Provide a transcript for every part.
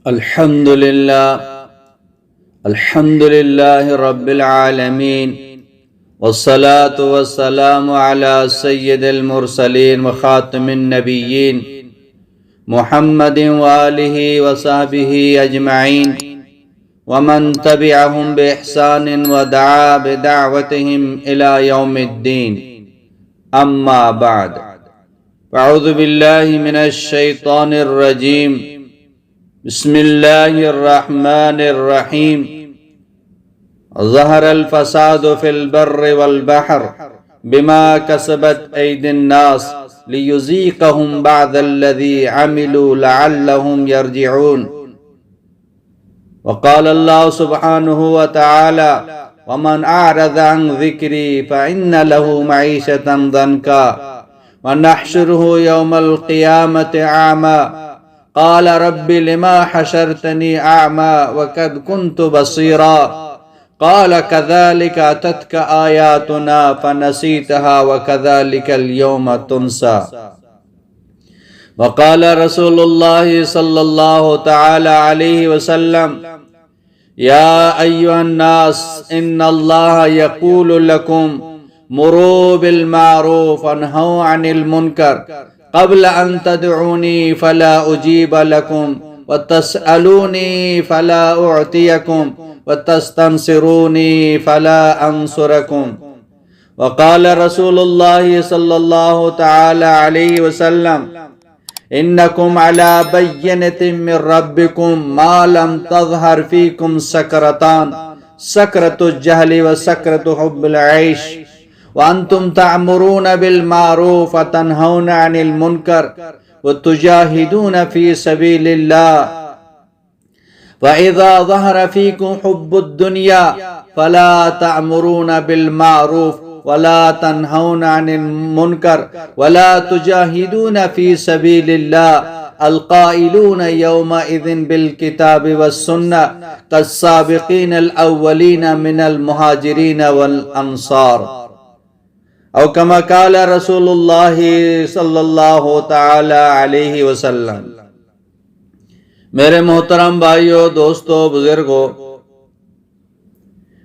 الحمد لله رب العالمين، والصلاة والسلام على سيد المرسلين وخاتم النبيين محمد وآله وصحبه أجمعين، ومن تبعهم بإحسان ودعا بدعوتهم إلى يوم الدين. أما بعد، أعوذ بالله من الشيطان الرجيم. بسم الله الرحمن الرحيم. ظهر الفساد في البر والبحر بما كسبت أيدي الناس ليذيقهم بعض الذي عملوا لعلهم يرجعون. وقال الله سبحانه وتعالى: ومن أعرض عن ذكري فإن له معيشة ضنكا ونحشره يوم القيامة أعمى قال رب لما حشرتني أعمى وقد كنت بصيرا قال كذلك أتتك آياتنا فنسيتها وكذلك اليوم تنسى. وقال رسول الله صلى الله تعالى عليه وسلم: يا أيها الناس إن الله يقول لكم مروا بالمعروف وانهوا عن المنكر قبل أن تدعوني فلا أجيب لكم وتسألوني فلا أعطيكم وتستنصروني فلا أنصركم. وقال رسول الله صلى الله تعالى عليه وسلم: إنكم على بينة من ربكم ما لم تظهر فيكم سكرتان، سكرة الجهل وسكرة حب العيش، وأنتم تأمرون بالمعروف وتنهون عن المنكر وتجاهدون في سبيل الله. وإذا ظهر فيكم حب الدنيا فلا تأمرون بالمعروف ولا تنهون عن المنكر ولا تجاهدون في سبيل الله، القائلون يومئذ بالكتاب والسنة كالسابقين الأولين من المهاجرين والأنصار. او كما قال رسول اللہ صلی اللہ تعالی علیہ وسلم. میرے محترم بھائیوں، دوستوں، بزرگوں،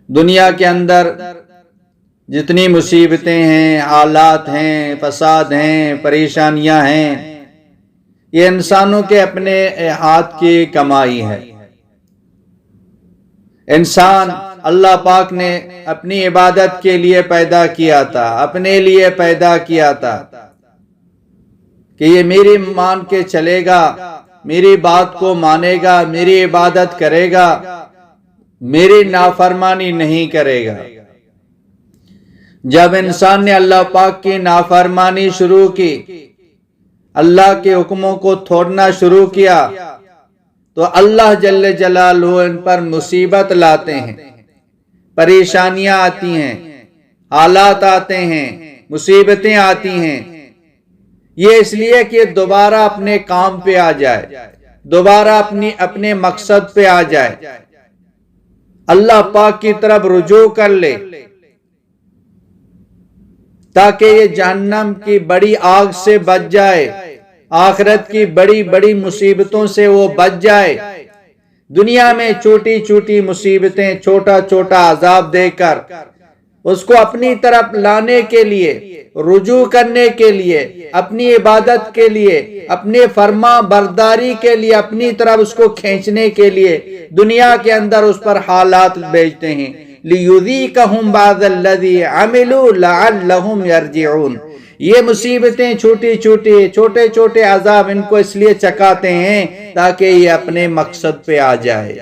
دنیا کے اندر جتنی مصیبتیں ہیں، حالات ہیں، فساد ہیں، پریشانیاں ہیں، یہ انسانوں کے اپنے ہاتھ کی کمائی ہے. انسان اللہ پاک نے اپنی عبادت کے لیے پیدا کیا تھا، اپنے لیے پیدا کیا تھا کہ یہ میری مان کے چلے گا، میری بات کو مانے گا، میری عبادت کرے گا، میری نافرمانی نہیں کرے گا. جب انسان نے اللہ پاک کی نافرمانی شروع کی، اللہ کے حکموں کو توڑنا شروع کیا، تو اللہ جل جلالہ ان پر مصیبت لاتے ہیں، پریشانیاں آتی ہیں، حالات آتے ہیں، مصیبتیں آتی ہیں. یہ اس لیے کہ دوبارہ اپنے کام پہ آ جائے، دوبارہ اپنے مقصد پہ آ جائے، اللہ پاک کی طرف رجوع کر لے، تاکہ یہ جہنم کی بڑی آگ سے بچ جائے، آخرت کی بڑی بڑی مصیبتوں سے وہ بچ جائے. دنیا میں چھوٹی چھوٹی مصیبتیں، چھوٹا چھوٹا عذاب دے کر اس کو اپنی طرف لانے کے لیے، رجوع کرنے کے لیے، اپنی عبادت کے لیے، اپنے فرما برداری کے لیے، اپنی طرف اس کو کھینچنے کے لیے دنیا کے اندر اس پر حالات بھیجتے ہیں. لِيُذِيقَهُمْ بَعْضَ الَّذِي عَمِلُوا لَعَلَّهُمْ يَرْجِعُونَ. یہ مصیبتیں، چھوٹے چھوٹے عذاب ان کو اس لیے چکاتے ہیں تاکہ یہ اپنے مقصد پہ آ جائے،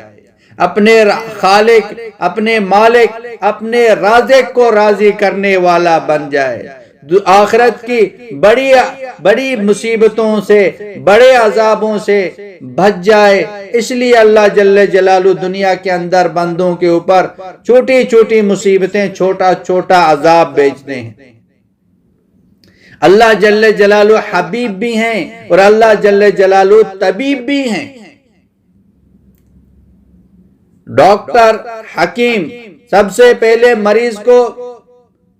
اپنے خالق، اپنے مالک، اپنے رازق کو راضی کرنے والا بن جائے، آخرت کی بڑی مصیبتوں سے، بڑے عذابوں سے بچ جائے. اس لیے اللہ جل جلالہ دنیا کے اندر بندوں کے اوپر چھوٹی چھوٹی مصیبتیں، چھوٹا چھوٹا عذاب بھیجتے ہیں. اللہ جل جلالہ حبیب بھی ہیں اور اللہ جل جلالہ طبیب بھی ہیں. ڈاکٹر، حکیم سب سے پہلے مریض کو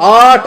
8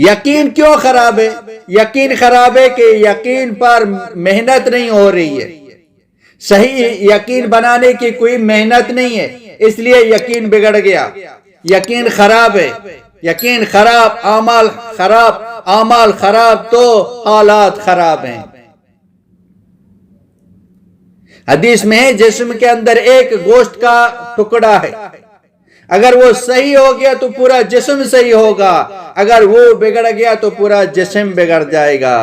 یقین کیوں خراب ہے؟ یقین خراب ہے کہ یقین پر محنت نہیں ہو رہی ہے، صحیح یقین بنانے کی کوئی محنت نہیں ہے، اس لیے یقین بگڑ گیا، یقین خراب ہے، یقین خراب، اعمال خراب، اعمال خراب تو حالات خراب ہیں۔ حدیث میں ہے جسم کے اندر ایک گوشت کا ٹکڑا ہے، اگر وہ صحیح ہو گیا تو پورا جسم صحیح ہوگا، اگر وہ بگڑ گیا تو پورا جسم بگڑ جائے گا۔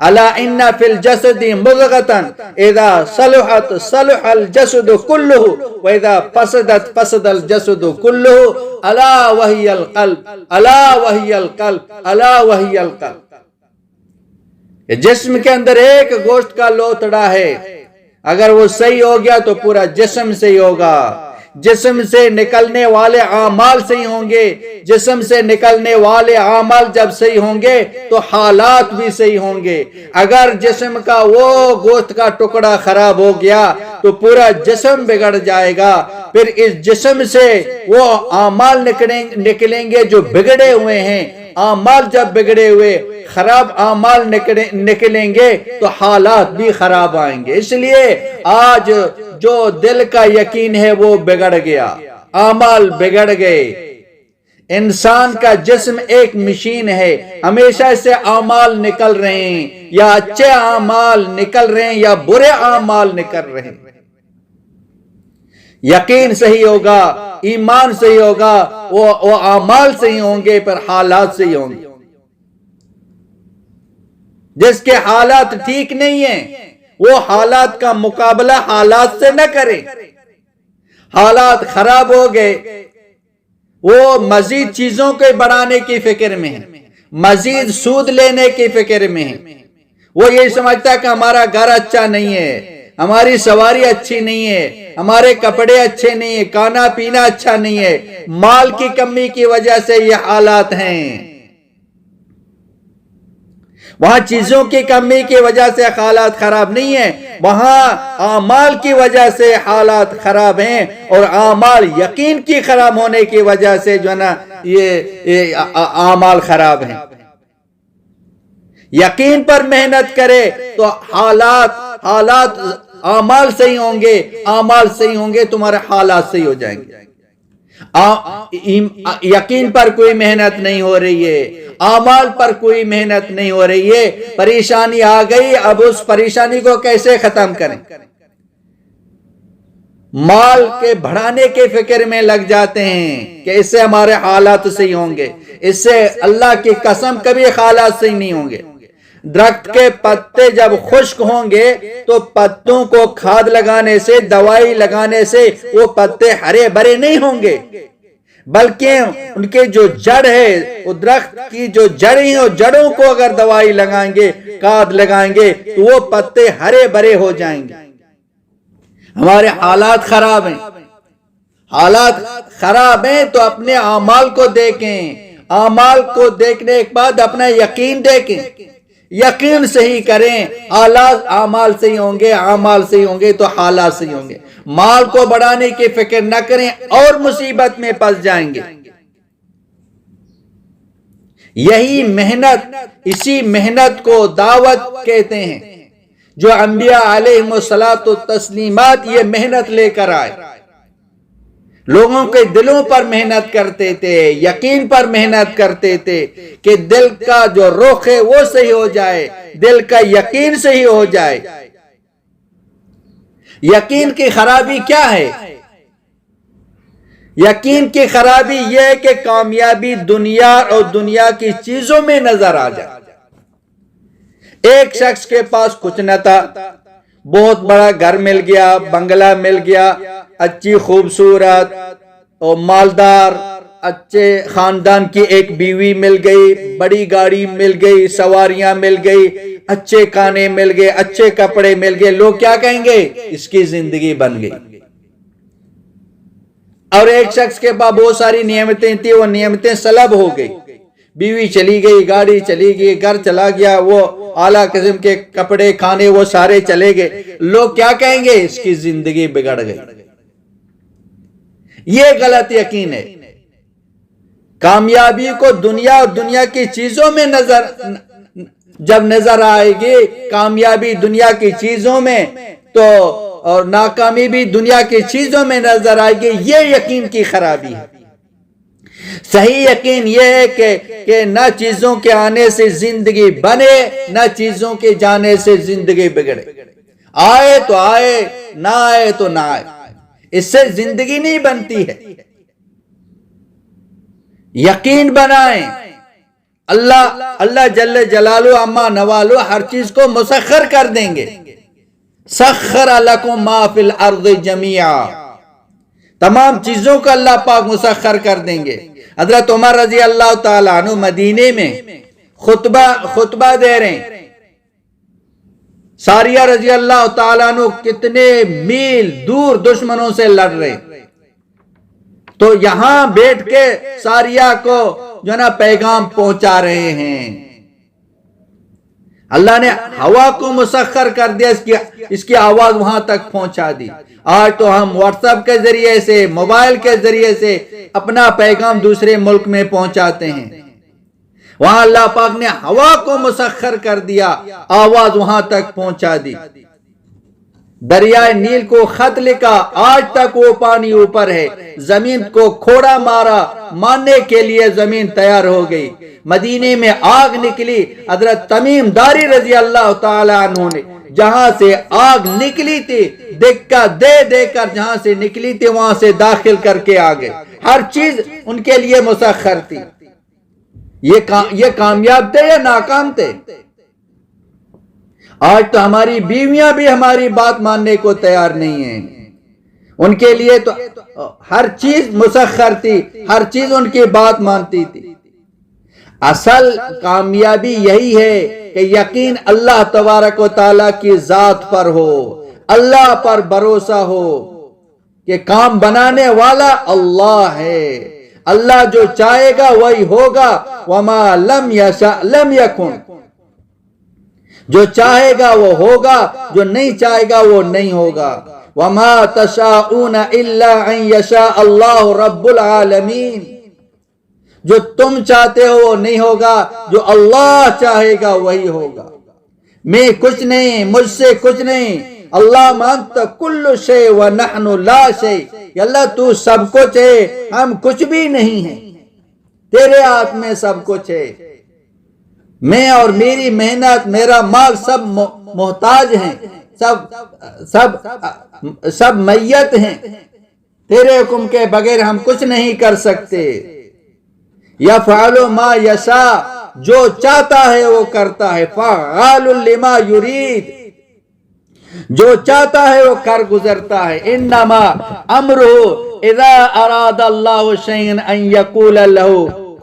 الا ان فی الجسد مضغۃ اذا صلحت صلح الجسد كله واذا فسدت فسد الجسد كله الا وهي القلب الا وهي القلب الا وهي القلب۔ جسم کے اندر ایک گوشت کا لوتڑا ہے، اگر وہ صحیح ہو گیا تو پورا جسم صحیح ہوگا، جسم سے نکلنے والے اعمال صحیح ہوں گے، جسم سے نکلنے والے اعمال جب صحیح ہوں گے تو حالات بھی صحیح ہوں گے۔ اگر جسم کا وہ گوشت کا ٹکڑا خراب ہو گیا تو پورا جسم بگڑ جائے گا، پھر اس جسم سے وہ اعمال نکلیں گے جو بگڑے ہوئے ہیں، اعمال جب بگڑے ہوئے خراب اعمال نکلیں گے تو حالات بھی خراب آئیں گے۔ اس لیے آج جو دل کا یقین ہے وہ بگڑ گیا، اعمال بگڑ گئے۔ انسان کا جسم ایک مشین ہے، ہمیشہ سے اعمال نکل رہے ہیں، یا اچھے اعمال نکل رہے ہیں یا برے اعمال نکل رہے ہیں۔ یقین صحیح ہوگا، ایمان صحیح ہوگا، وہ اعمال صحیح ہوں گے، پر حالات صحیح ہوں گے۔ جس کے حالات ٹھیک نہیں ہیں وہ حالات کا مقابلہ حالات سے نہ کرے، حالات خراب ہو گئے، وہ مزید چیزوں کے بڑھانے کی فکر میں ہے، مزید سود لینے کی فکر میں ہے، وہ یہ سمجھتا ہے کہ ہمارا گھر اچھا نہیں ہے، ہماری سواری اچھی نہیں ہے، ہمارے کپڑے اچھے نہیں ہیں، کھانا پینا اچھا نہیں ہے، مال کی کمی کی وجہ سے یہ حالات ہیں۔ وہاں چیزوں کی کمی کی وجہ سے حالات خراب نہیں ہیں، وہاں اعمال کی وجہ سے حالات خراب ہیں، اور اعمال یقین کی خراب ہونے کی وجہ سے جو ہے نا یہ اعمال خراب ہیں۔ یقین پر محنت کرے تو حالات اعمال صحیح ہوں گے، اعمال صحیح ہوں گے تمہارے حالات صحیح ہو جائیں گے۔ یقین پر کوئی محنت نہیں ہو رہی ہے، اعمال پر کوئی محنت نہیں ہو رہی ہے، پریشانی آ گئی، اب اس پریشانی کو کیسے ختم کریں؟ مال کے بڑھانے کے فکر میں لگ جاتے ہیں کہ اس سے ہمارے حالات صحیح ہوں گے، اس سے اللہ کی قسم کبھی حالات صحیح نہیں ہوں گے۔ درخت کے پتے جب خشک ہوں گے تو پتوں کو کھاد لگانے سے، دوائی لگانے سے وہ پتے ہرے بھرے نہیں ہوں گے، بلکہ ان کے جو جڑ ہے، وہ درخت کی جو جڑیں ہیں، وہ جڑوں کو اگر دوائی لگائیں گے، کھاد لگائیں گے تو وہ پتے ہرے بھرے ہو جائیں گے۔ ہمارے حالات خراب ہیں، حالات خراب ہیں تو اپنے اعمال کو دیکھیں، اعمال کو دیکھنے کے بعد اپنا یقین دیکھیں، یقین صحیح کریں، اعمال صحیح ہوں گے، اعمال صحیح ہوں گے تو حالات صحیح ہوں گے۔ مال کو بڑھانے کی فکر نہ کریں اور مصیبت میں پھنس جائیں گے۔ یہی محنت، اسی محنت کو دعوت کہتے ہیں، جو انبیاء علیہم الصلاۃ والتسلیمات یہ محنت لے کر آئے، لوگوں کے دلوں پر محنت کرتے تھے، یقین پر محنت کرتے تھے کہ دل کا جو رخ ہے وہ صحیح ہو جائے، دل کا یقین صحیح ہو جائے۔ یقین کی خرابی کیا ہے؟ یقین کی خرابی یہ ہے کہ کامیابی دنیا اور دنیا کی چیزوں میں نظر آ جائے۔ ایک شخص کے پاس کچھ نہ تھا، بہت بڑا گھر مل گیا، بنگلہ مل گیا، اچھی خوبصورت اور مالدار اچھے خاندان کی ایک بیوی مل گئی، بڑی گاڑی مل گئی، سواریاں مل گئی، اچھے کھانے مل گئے، اچھے کپڑے مل گئے، لوگ کیا کہیں گے؟ اس کی زندگی بن گئی۔ اور ایک شخص کے پاس بہت ساری نعمتیں تھیں، وہ نعمتیں سلب ہو گئی، بیوی چلی گئی، گاڑی چلی گئی، گھر چلا گیا، وہ اعلیٰ قسم کے کپڑے کھانے وہ سارے چلے گئے، لوگ کیا کہیں گے؟ اس کی زندگی بگڑ گئی۔ یہ غلط یقین ہے۔ کامیابی کو دنیا اور دنیا کی چیزوں میں جب نظر آئے گی، کامیابی دنیا کی چیزوں میں تو اور ناکامی بھی دنیا کی چیزوں میں نظر آئے گی، یہ یقین کی خرابی ہے۔ صحیح یقین یہ ہے کہ نہ چیزوں کے آنے سے زندگی بنے، نہ چیزوں کے جانے سے زندگی بگڑے۔ آئے تو آئے، نہ آئے تو نہ آئے، اس سے زندگی نہیں بنتی ہے۔ یقین بنائیں، اللہ جل جلالہ عما نوالہ ہر چیز کو مسخر کر دیں گے۔ سخر لکم ما فی الارض جمیعا، تمام چیزوں کو اللہ پاک مسخر کر دیں گے۔ حضرت عمر رضی اللہ تعالیٰ عنہ مدینے میں خطبہ دے رہے ہیں، ساریہ رضی اللہ تعالیٰ عنہ کتنے میل دور دشمنوں سے لڑ رہے ہیں، تو یہاں بیٹھ کے ساریہ کو جو نا پیغام پہنچا رہے ہیں۔ اللہ نے ہوا کو مسخر کر دیا، اس کی آواز وہاں تک پہنچا دی۔ آج تو ہم واٹس ایپ کے ذریعے سے، موبائل کے ذریعے سے اپنا پیغام دوسرے ملک میں پہنچاتے ہیں، وہاں اللہ پاک نے ہوا کو مسخر کر دیا، آواز وہاں تک پہنچا دی۔ دریائے نیل کو خط لکھا، آج تک وہ پانی اوپر ہے۔ زمین کو کھوڑا مارا، ماننے کے لیے زمین تیار ہو گئی۔ مدینے میں آگ نکلی، حضرت تمیم داری رضی اللہ تعالیٰ عنہ نے جہاں سے آگ نکلی تھی، دکا دے کر جہاں سے نکلی تھی وہاں سے داخل کر کے آگے، ہر چیز ان کے لیے مسخر تھی۔ یہ کامیاب تھے یا ناکام تھے؟ آج تو ہماری بیویاں بھی ہماری بات ماننے کو تیار نہیں ہیں، ان کے لیے تو ہر چیز مسخر تھی، ہر چیز ان کی بات مانتی تھی۔ اصل کامیابی یہی ہے کہ یقین اللہ تبارک و تعالیٰ کی ذات پر ہو، اللہ پر بھروسہ ہو کہ کام بنانے والا اللہ ہے، اللہ جو چاہے گا وہی ہوگا، وما لم یشاء لم یکن، جو چاہے گا وہ ہوگا، جو نہیں چاہے گا وہ نہیں ہوگا۔ وما تشاءون الا ان یشاء اللہ رب العالمین، جو تم چاہتے ہو وہ نہیں ہوگا، جو اللہ چاہے گا وہی ہوگا۔ میں کچھ نہیں، مجھ سے کچھ نہیں، اللہ انت کل شیء ونحن لا شیء، اللہ تو سب کچھ ہے، ہم کچھ بھی نہیں ہیں، تیرے ہاتھ میں سب کچھ ہے۔ میں اور میری محنت، میرا مال سب محتاج ہیں، سب میت ہیں، تیرے حکم کے بغیر ہم کچھ نہیں کر سکتے۔ یفعل ما یشاء، جو چاہتا ہے وہ کرتا ہے، فعال لما یرید، جو چاہتا ہے وہ کر گزرتا ہے۔ انما امرہ اذا اراد اللہ شیئا ان یقول لہ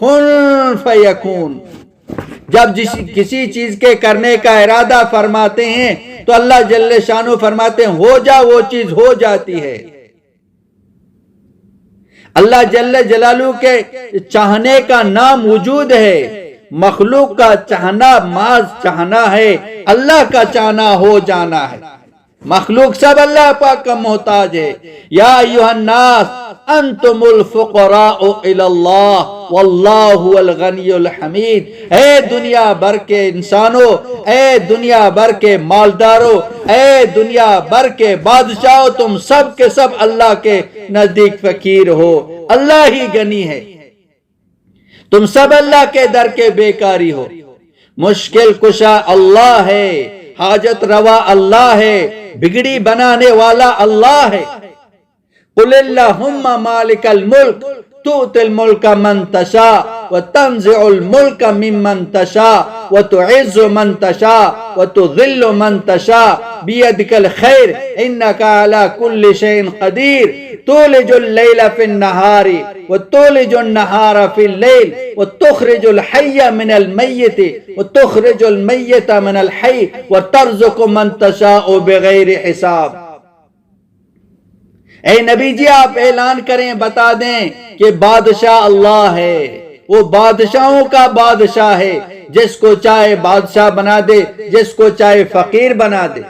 کن فیکون، جب کسی چیز کے کرنے کا ارادہ فرماتے ہیں تو اللہ جل شانہ فرماتے ہیں ہو جا، وہ چیز ہو جاتی ہے۔ اللہ جل جلالہ کے چاہنے کا نام وجود ہے، مخلوق کا چاہنا محض چاہنا ہے، اللہ کا چاہنا ہو جانا ہے۔ مخلوق سب اللہ پاک کا محتاج ہے۔ یا ایھا الناس انتم الفقراء الی اللہ واللہ هو الغنی الحمید، اے دنیا بھر کے انسانوں، اے دنیا بھر کے مالداروں، اے دنیا بھر کے بادشاہوں، تم سب کے سب اللہ کے نزدیک فقیر ہو، اللہ ہی غنی ہے، تم سب اللہ کے در کے بیکاری ہو۔ مشکل کشا اللہ ہے، حاجت روا اللہ ہے، بگڑی بنانے والا اللہ ہے۔ قل اللہم مالک الملک تؤتی الملک من تشاء وتنزع الملک ممن تشاء وتعز من تشاء وتذل من تشاء بیدک الخیر انک علی کل شیء قدیر تولج اللیل فی النہار وتولج النہار فی اللیل وتخرج الحی من المیت وتخرج المیت من الحی وترزق من تشاء بغیر حساب۔ اے نبی جی آپ اعلان کریں، بتا دیں کہ بادشاہ اللہ ہے، وہ بادشاہوں کا بادشاہ ہے، جس کو چاہے بادشاہ بنا دے، جس کو چاہے فقیر بنا دے،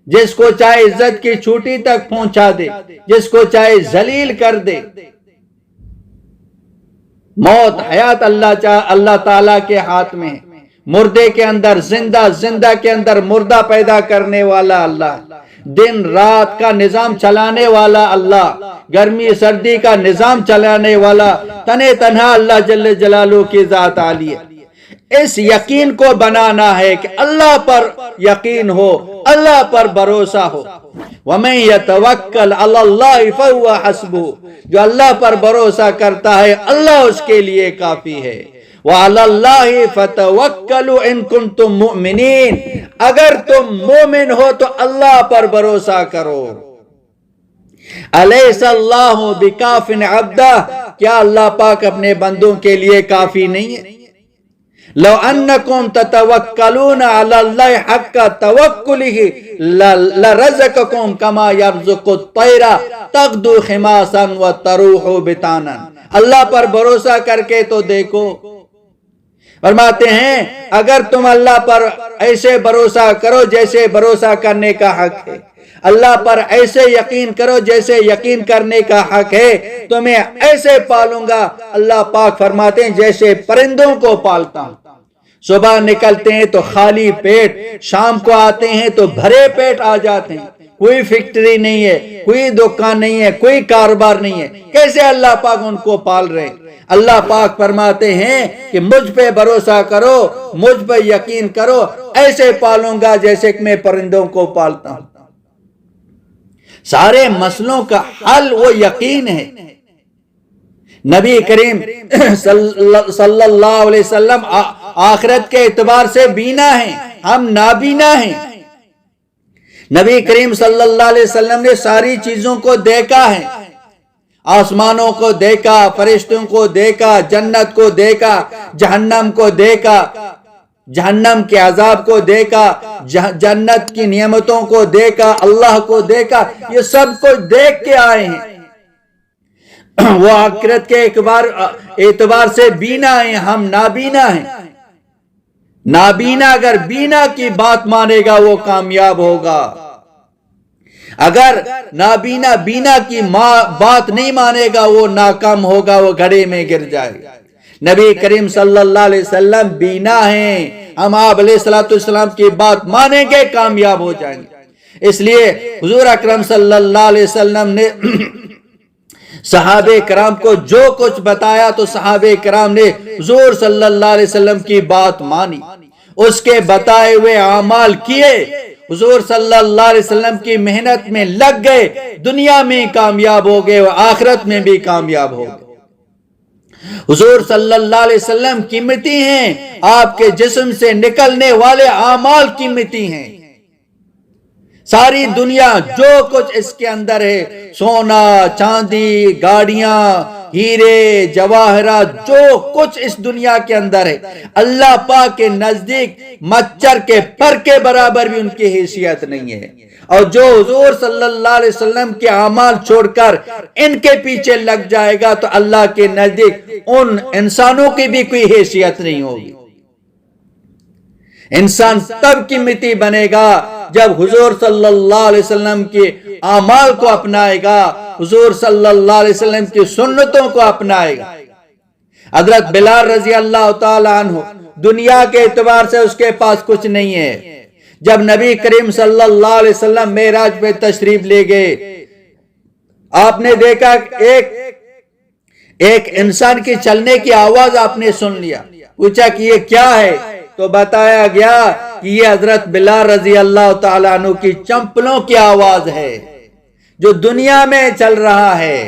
جس کو چاہے عزت کی چوٹی تک پہنچا دے، جس کو چاہے ذلیل کر دے۔ موت حیات اللہ تعالیٰ کے ہاتھ میں ہے. مردے کے اندر زندہ، زندہ کے اندر مردہ پیدا کرنے والا اللہ، دن رات کا نظام چلانے والا اللہ، گرمی سردی کا نظام چلانے والا تنے تنہا اللہ جل جلالہ کی ذات عالی ہے. اس یقین کو بنانا ہے کہ اللہ پر یقین ہو، اللہ پر بھروسہ ہو. وَمَن يَتَوَكَّلْ عَلَى اللَّهِ فَهُوَ حَسْبُهُ، جو اللہ پر بھروسہ کرتا ہے اللہ اس کے لیے کافی ہے. وَعَلَى اللَّهِ فَتَوَكَّلُوا إِن كُنتُم مُؤْمِنِينَ، اگر تم مومن ہو تو اللہ پر بھروسہ کرو. أَلَيْسَ اللَّهُ بِكَافٍ عَبْدَهُ، کیا اللہ پاک اپنے بندوں کے لیے کافی نہیں ہے؟ لو انکم تتوکلون علی اللہ حق توکلہ لرزقکم کما یرزق الطیر تغدو خماسا وتروح بطانا. اللہ پر بھروسہ کر کے تو دیکھو. فرماتے ہیں اگر تم اللہ پر ایسے بھروسہ کرو جیسے بھروسہ کرنے کا حق ہے، اللہ پر ایسے یقین کرو جیسے یقین کرنے کا حق ہے، تو میں ایسے پالوں گا. اللہ پاک فرماتے ہیں جیسے پرندوں کو پالتا ہوں. صبح نکلتے ہیں تو خالی پیٹ، شام کو آتے ہیں تو بھرے پیٹ آ جاتے ہیں. کوئی فیکٹری نہیں ہے، کوئی دکان نہیں ہے، کوئی کاروبار نہیں ہے. کیسے اللہ پاک ان کو پال رہے ہیں؟ اللہ پاک فرماتے ہیں کہ مجھ پہ بھروسہ کرو، مجھ پہ یقین کرو، ایسے پالوں گا جیسے کہ میں پرندوں کو پالتا ہوں. سارے مسئلوں کا حل وہ یقین ہے. نبی کریم صلی اللہ علیہ وسلم آخرت کے اعتبار سے بینا ہیں، ہم نابینا ہیں. نبی کریم صلی اللہ علیہ وسلم نے ساری چیزوں کو دیکھا ہے. آسمانوں کو دیکھا، فرشتوں کو دیکھا، جنت کو دیکھا، جہنم کو دیکھا، جہنم کے عذاب کو دیکھا، جنت کی نعمتوں کو دیکھا، اللہ کو دیکھا. یہ سب کچھ دیکھ کے آئے ہیں. وہ آخرت کے اعتبار سے بینا ہیں، ہم نابینا ہیں. نابینا اگر بینا کی بات مانے گا وہ کامیاب ہوگا. اگر نابینا بینا کی بات نہیں مانے گا وہ ناکام ہوگا، وہ گڑھے میں گر جائے گا. نبی کریم صلی اللہ علیہ وسلم بینا ہیں، ہم آپ علیہ السلام کی بات مانیں گے کامیاب ہو جائیں گے. اس لیے حضور اکرم صلی اللہ علیہ وسلم نے صحابہ کرام کو جو کچھ بتایا تو صحابہ کرام نے حضور صلی اللہ علیہ وسلم کی بات مانی، اس کے بتائے ہوئے اعمال کیے، حضور صلی اللہ علیہ وسلم کی محنت میں لگ گئے، دنیا میں کامیاب ہو گئے اور آخرت میں بھی کامیاب ہو گئے. حضور صلی اللہ علیہ وسلم قیمتی ہیں، آپ کے جسم سے نکلنے والے اعمال قیمتی ہیں. ساری دنیا جو کچھ اس کے اندر ہے، سونا چاندی، گاڑیاں، ہیرے جواہرات، جو کچھ اس دنیا کے اندر ہے، اللہ پاک کے نزدیک مچھر کے پر کے برابر بھی ان کی حیثیت نہیں ہے. اور جو حضور صلی اللہ علیہ وسلم کے اعمال چھوڑ کر ان کے پیچھے لگ جائے گا تو اللہ کے نزدیک ان انسانوں کی بھی کوئی حیثیت نہیں ہوگی. انسان تب قیمتی بنے گا جب حضور صلی اللہ علیہ وسلم کے اعمال کو اپنائے گا، حضور صلی اللہ علیہ وسلم کی سنتوں کو اپنائے گا. حضرت بلال رضی اللہ تعالی عنہ دنیا کے اعتبار سے اس کے پاس کچھ نہیں ہے. جب نبی کریم صلی اللہ علیہ وسلم معراج پہ تشریف لے گئے، آپ نے دیکھا ایک انسان کی چلنے کی آواز آپ نے سن لیا. پوچھا کہ یہ کیا ہے؟ تو بتایا گیا کہ یہ حضرت بلال رضی اللہ تعالیٰ عنہ کی چمپلوں کی آواز ہے، جو دنیا میں چل رہا ہے،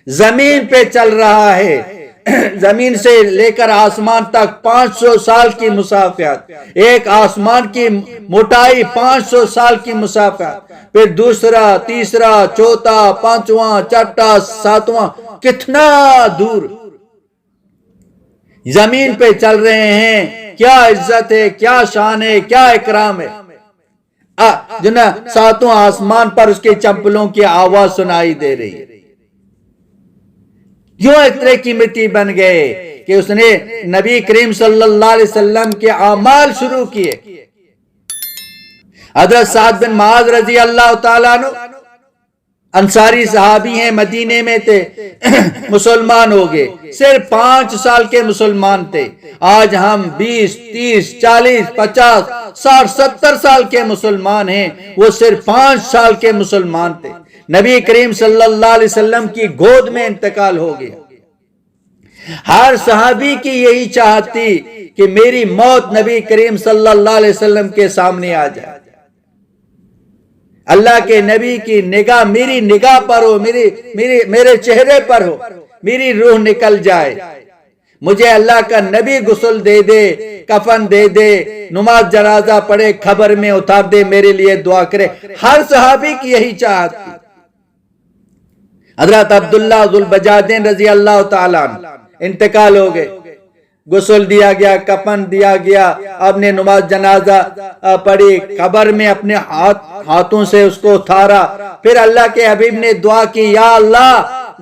زمین پہ چل رہا ہے. زمین سے لے کر آسمان تک 500 سال کی مسافت، ایک آسمان کی موٹائی 500 سال کی مسافت، پھر دوسرا، تیسرا، چوتھا، پانچواں، چھٹا، ساتواں، کتنا دور زمین پہ چل رہے ہیں. کیا عزت ہے، کیا شان ہے، کیا اکرام ہے. جنہیں ساتوں آسمان پر اس کے چمپلوں کی آواز سنائی دے رہی ہے. کیوں اتنے قیمتی بن گئے کہ اس نے نبی کریم صلی اللہ علیہ وسلم کے اعمال شروع کیے. حضرت سعد بن معاذ رضی اللہ تعالیٰ عنہ انصاری صحابی ہیں، مدینے میں تھے، مسلمان ہو گئے، صرف 5 سال کے مسلمان تھے۔ آج ہم 20 30 40 50 60 70 سال کے مسلمان ہیں، وہ صرف 5 سال کے مسلمان تھے۔ نبی کریم صلی اللہ علیہ وسلم کی گود میں انتقال ہو گیا۔ ہر صحابی کی یہی چاہت تھی کہ میری موت نبی کریم صلی اللہ علیہ وسلم کے سامنے آ جائے، اللہ کے نبی کی نگاہ میری نگاہ پر ہو، میرے چہرے پر ہو، میری روح نکل جائے، مجھے اللہ کا نبی غسل دے دے، کفن دے دے، نماز جنازہ پڑھے، قبر میں اتار دے، میرے لیے دعا کرے۔ ہر صحابی کی یہی چاہت تھی۔ حضرت عبداللہ ذوالبجادین رضی اللہ تعالیٰ عنہ انتقال ہو گئے، غسل دیا گیا، کفن دیا گیا، آپ نے نماز جنازہ پڑھی، قبر میں اپنے ہاتھوں سے اس کو اتارا، پھر اللہ کے حبیب نے دعا کی، یا اللہ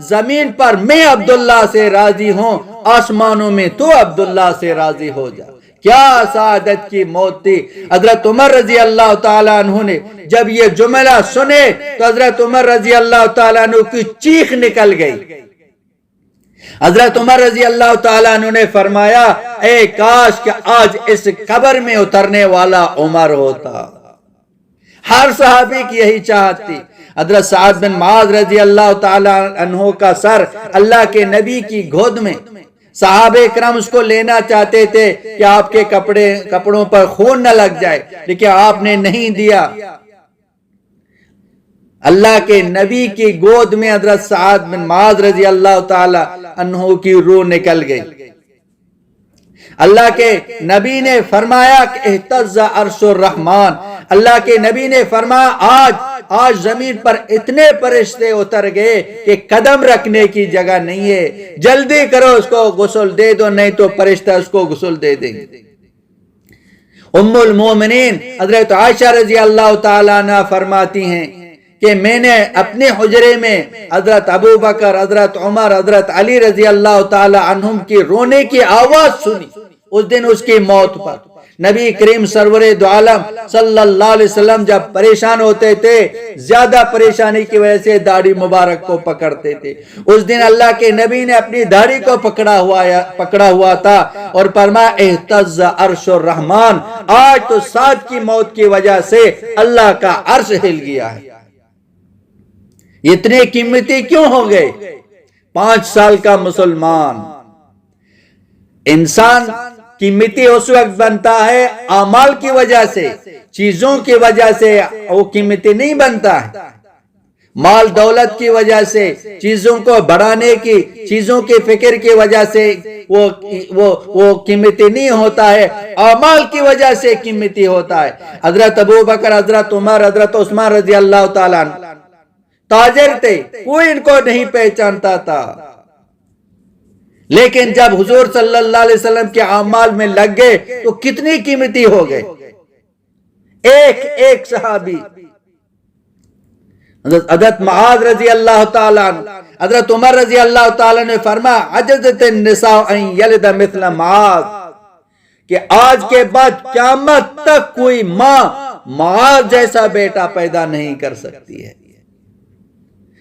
زمین پر میں عبداللہ سے راضی ہوں، آسمانوں میں تو عبداللہ سے راضی ہو جا۔ کیا سعادت کی موت تھی۔ حضرت عمر رضی اللہ تعالیٰ عنہ نے جب یہ جملہ سنے تو حضرت عمر رضی اللہ تعالیٰ عنہ کی چیخ نکل گئی۔ حضرت عمر رضی اللہ تعالیٰ عنہ نے فرمایا، اے کاش کہ آج اس قبر میں اترنے والا عمر ہوتا۔ ہر صحابی کی یہی چاہت تھی۔ حضرت سعد بن معاذ رضی اللہ تعالیٰ عنہ کا سر اللہ کے نبی کی گود میں، صحابہ کرام اس کو لینا چاہتے تھے کہ آپ کے کپڑوں پر خون نہ لگ جائے، لیکن آپ نے نہیں دیا۔ اللہ کے نبی کی گود میں حضرت سعد بن معاذ رضی اللہ تعالی عنہ کی روح نکل گئی۔ اللہ کے نبی نے فرمایا کہ اہتز عرش الرحمن، اللہ کے نبی نے فرمایا آج زمین پر اتنے فرشتے اتر گئے کہ قدم رکھنے کی جگہ نہیں ہے، جلدی کرو اس کو غسل دے دو، نہیں تو فرشتہ اس کو غسل دے دیں گے۔ ام المومنین حضرت عائشہ رضی اللہ تعالیٰ عنہ فرماتی ہیں کہ میں نے اپنے حجرے میں حضرت ابو بکر، حضرت عمر، حضرت علی رضی اللہ تعالی عنہم کی رونے کی آواز سنی اس دن اس کی موت پر۔ نبی کریم سرور دو عالم صلی اللہ علیہ وسلم جب پریشان ہوتے تھے، زیادہ پریشانی کی وجہ سے داڑھی مبارک کو پکڑتے تھے۔ اس دن اللہ کے نبی نے اپنی داڑھی کو پکڑا ہوا تھا اور فرمایا اہتز عرش الرحمن، آج تو سعد کی موت کی وجہ سے اللہ کا عرش ہل گیا ہے۔ اتنے قیمتی کیوں ہو گئے؟ 5 سال کا مسلمان۔ انسان قیمتی اس وقت بنتا ہے اعمال کی وجہ سے، چیزوں کی وجہ سے وہ قیمتی نہیں بنتا ہے۔ مال دولت کی وجہ سے، چیزوں کو بڑھانے کی، چیزوں کی فکر کی وجہ سے وہ قیمتی نہیں ہوتا ہے، اعمال کی وجہ سے قیمتی ہوتا ہے۔ حضرت ابو بکر، حضرت عمر، حضرت عثمان رضی اللہ تعالیٰ عنہ تاجر تھے، کوئی ان کو نہیں پہچانتا تھا، لیکن جب حضور صلی اللہ علیہ وسلم کے اعمال میں لگ گئے تو کتنی قیمتی ہو گئے۔ ایک صحابی حضرت معاذ رضی اللہ تعالیٰ عنہ، حضرت عمر رضی اللہ تعالیٰ نے فرمایا عجزت النساء ان یلد مثل معاذ، کہ آج کے بعد قیامت تک کوئی ماں معاذ جیسا بیٹا پیدا نہیں کر سکتی ہے۔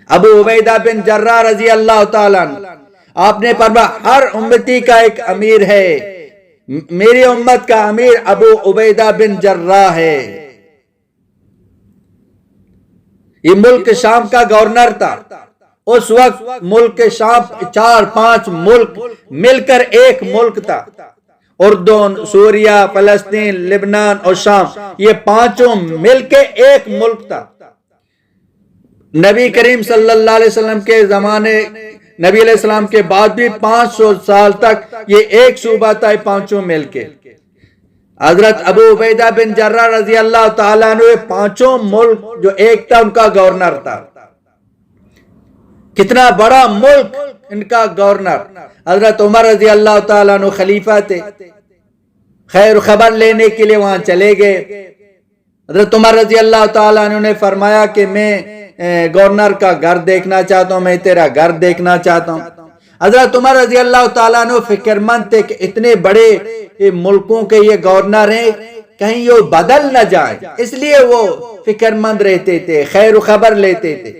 ابو عبیدہ بن جراح رضی اللہ تعالیٰ عنہ، آپ نے فرمایا ہر امتی کا ایک امیر ہے، میری امت کا امیر ابو عبیدہ بن جراح ہے۔ یہ ملک شام کا گورنر تھا۔ اس وقت ملک شام 4-5 ملک مل کر ایک ملک تھا۔ اردن، سوریہ، فلسطین، لبنان اور شام، یہ 5 مل کے ایک ملک تھا۔ نبی کریم صلی اللہ علیہ وسلم کے زمانے، نبی علیہ السلام کے بعد بھی 500 سال تک یہ ایک صوبہ تھا، 5 مل کے۔ حضرت ابو عبیدہ بن جراح رضی اللہ تعالیٰ عنہ 5 ملک جو ایک تھا ان کا گورنر تھا۔ کتنا بڑا ملک ان کا گورنر۔ حضرت عمر رضی اللہ تعالیٰ عنہ خلیفہ تھے، خیر خبر لینے کے لیے وہاں چلے گئے۔ حضرت عمر رضی اللہ تعالیٰ عنہ نے فرمایا کہ میں گورنر کا گھر دیکھنا چاہتا ہوں، میں تیرا گھر دیکھنا چاہتا ہوں۔ حضرت عمر رضی اللہ تعالیٰ عنہ فکر مند تھے کہ اتنے بڑے ملکوں کے یہ گورنر ہیں، کہیں یہ بدل نہ جائے، اس لیے وہ فکر مند رہتے تھے، خیر خبر لیتے تھے۔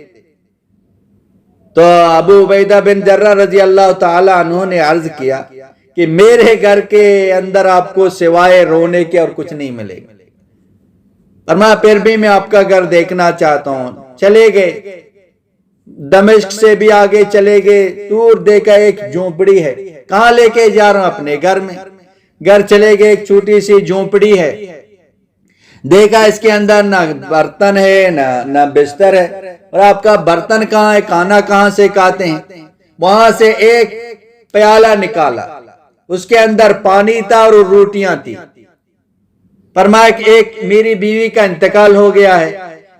تو ابو عبیدہ بن جرہ رضی اللہ تعالی عنہ نے عرض کیا کہ میرے گھر کے اندر آپ کو سوائے رونے کے اور کچھ نہیں ملے گا۔ فرمایا پھر بھی میں آپ کا گھر دیکھنا چاہتا ہوں۔ چلے گئے، دمشق سے بھی آگے چلے گئے، دور دیکھا ایک جھونپڑی ہے، کہاں لے کے جا رہا ہوں؟ اپنے گھر میں۔ گھر چلے گئے، ایک چھوٹی سی جھونپڑی ہے، دیکھا اس کے اندر نہ برتن ہے نہ بستر ہے، اور آپ کا برتن کہاں ہے، کھانا کہاں سے کھاتے ہیں؟ وہاں سے ایک پیالہ نکالا، اس کے اندر پانی تھا اور روٹیاں تھی۔ فرمایا کہ ایک میری بیوی کا انتقال ہو گیا ہے،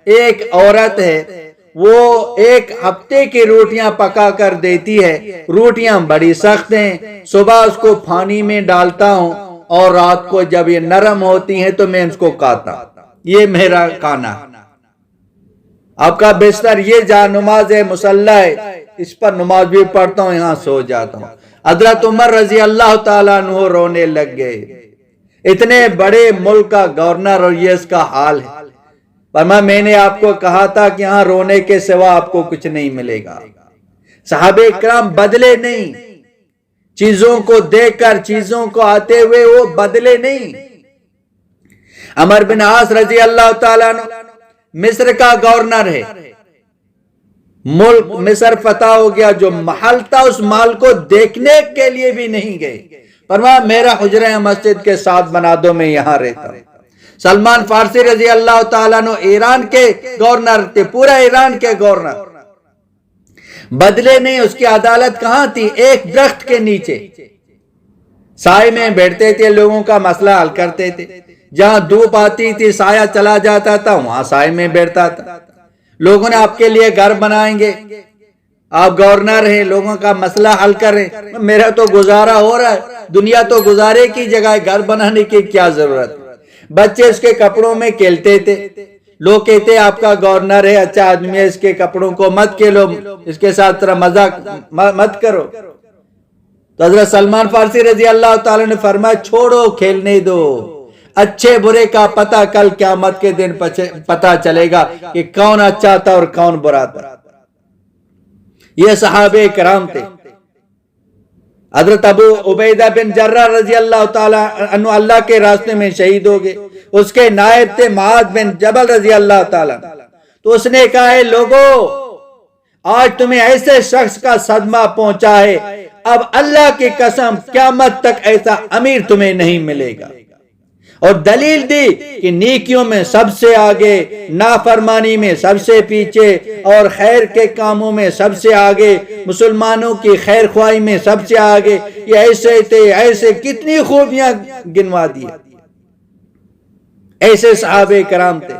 ایک عورت ہے وہ ایک ہفتے کی روٹیاں پکا کر دیتی ہے، روٹیاں بڑی سخت ہیں، صبح اس کو پانی میں ڈالتا ہوں اور رات کو جب یہ نرم ہوتی ہیں تو میں اس کو کھاتا، یہ میرا کھانا۔ آپ کا بستر یہ جا نماز ہے، مصلی ہے، اس پر نماز بھی پڑھتا ہوں، یہاں سو جاتا ہوں۔ حضرت عمر رضی اللہ تعالیٰ عنہ رونے لگ گئے، اتنے بڑے ملک کا گورنر اور یہ اس کا حال ہے۔ فرمایا میں نے آپ کو کہا تھا کہ یہاں رونے کے سوا آپ کو کچھ نہیں ملے گا۔ صحابہ کرام بدلے نہیں، چیزوں کو دیکھ کر چیزوں کو آتے ہوئے وہ بدلے نہیں۔ عمر بن عاص رضی اللہ تعالیٰ عنہ مصر کا گورنر ہے، ملک مصر فتح ہو گیا، جو محل تھا اس محل کو دیکھنے کے لیے بھی نہیں گئے۔ فرمایا میرا حجرہ مسجد کے ساتھ بنا دو، میں یہاں رہتا ہوں۔ سلمان فارسی رضی اللہ تعالیٰ عنہ ایران کے گورنر تھے، پورا ایران کے گورنر، بدلے نہیں۔ اس کی عدالت کہاں تھی؟ ایک درخت کے نیچے سائے میں بیٹھتے تھے، لوگوں کا مسئلہ حل کرتے تھے، جہاں دھوپ آتی تھی سایہ چلا جاتا تھا، وہاں سائے میں بیٹھتا تھا۔ لوگوں نے آپ کے لیے گھر بنائیں گے، آپ گورنر ہیں، لوگوں کا مسئلہ حل کریں، میرا تو گزارا ہو رہا ہے، دنیا تو گزارے کی جگہ، گھر بنانے کی کیا ضرورت؟ بچے اس کے کپڑوں میں کھیلتے تھے، لوگ کہتے آپ کا گورنر ہے، اچھا آدمی ہے، اس کے کپڑوں کو مت کھیلو، اس کے ساتھ طرح مذاق مت کرو۔ تو حضرت سلمان فارسی رضی اللہ تعالیٰ نے فرمایا چھوڑو، کھیلنے دو، اچھے برے کا پتہ کل قیامت کے دن پتہ چلے گا کہ کون اچھا تھا اور کون برا تھا۔ یہ صحابہ کرام تھے۔ حضرت ابو عبیدہ بن جرہ رضی اللہ تعالیٰ عنہ اللہ کے راستے میں شہید ہو گئے، اس کے نائب تھے معاذ بن جبل رضی اللہ تعالیٰ، تو اس نے کہا ہے لوگو آج تمہیں ایسے شخص کا صدمہ پہنچا ہے، اب اللہ کی قسم قیامت تک ایسا امیر تمہیں نہیں ملے گا، اور دلیل دی کہ نیکیوں میں سب سے آگے، نافرمانی میں سب سے پیچھے، اور خیر کے کاموں میں سب سے آگے، مسلمانوں کی خیر خواہی میں سب سے آگے، یہ ایسے تھے، ایسے کتنی خوبیاں گنوا دی، ایسے صحابہ کرام تھے۔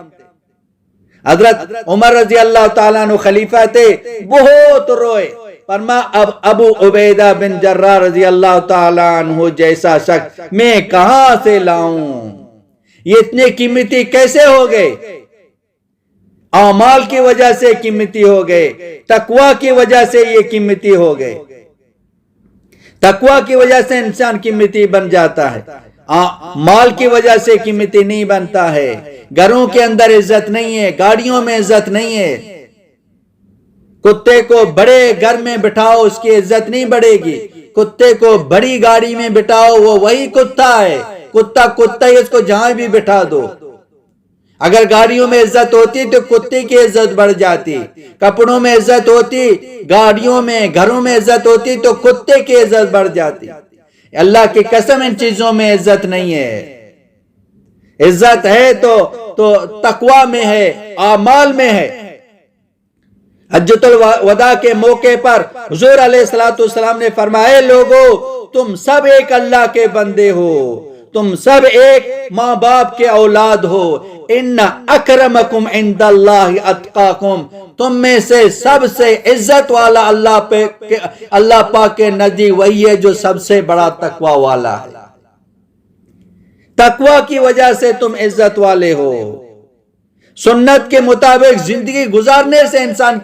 حضرت عمر رضی اللہ تعالیٰ عنہ خلیفہ تھے، بہت روئے، فرمایا اب ابو عبیدہ بن جرہ رضی اللہ تعالیٰ عنہ جیسا شخص میں کہاں سے لاؤں؟ یہ اتنے قیمتی کیسے ہو گئے؟ اعمال کی وجہ سے قیمتی ہو گئے، تقوی کی وجہ سے یہ قیمتی ہو گئے۔ تقوی کی وجہ سے انسان قیمتی بن جاتا ہے، مال کی وجہ سے قیمتی نہیں بنتا ہے۔ گھروں کے اندر عزت نہیں ہے، گاڑیوں میں عزت نہیں ہے۔ کتے کو بڑے گھر میں بٹھاؤ، اس کی عزت نہیں بڑھے گی، کتے کو بڑی گاڑی میں بٹھاؤ، وہ وہی کتا ہے، کتا کتا ہی، اس کو جہاں بھی بٹھا دو۔ اگر گاڑیوں میں عزت ہوتی تو کتے کی عزت بڑھ جاتی، کپڑوں میں عزت ہوتی، گاڑیوں میں گھروں میں عزت ہوتی تو کتے کی عزت بڑھ جاتی۔ اللہ کی قسم ان چیزوں میں عزت نہیں ہے، عزت ہے تو تقوی میں ہے، اعمال میں ہے۔ حجۃ الوداع کے موقع پر حضور علیہ السلام نے فرمایا لوگو تم سب ایک اللہ کے بندے ہو، تم سب ایک ماں باپ کے اولاد ہو، ان اکرمکم عند اللہ اتقاکم، تم میں سے سب سے عزت والا اللہ پاک کے نزدیک وہی ہے جو سب سے بڑا تقوی والا ہے۔ تقوی کی وجہ سے تم عزت والے ہو، سنت کے مطابق زندگی گزارنے سے انسان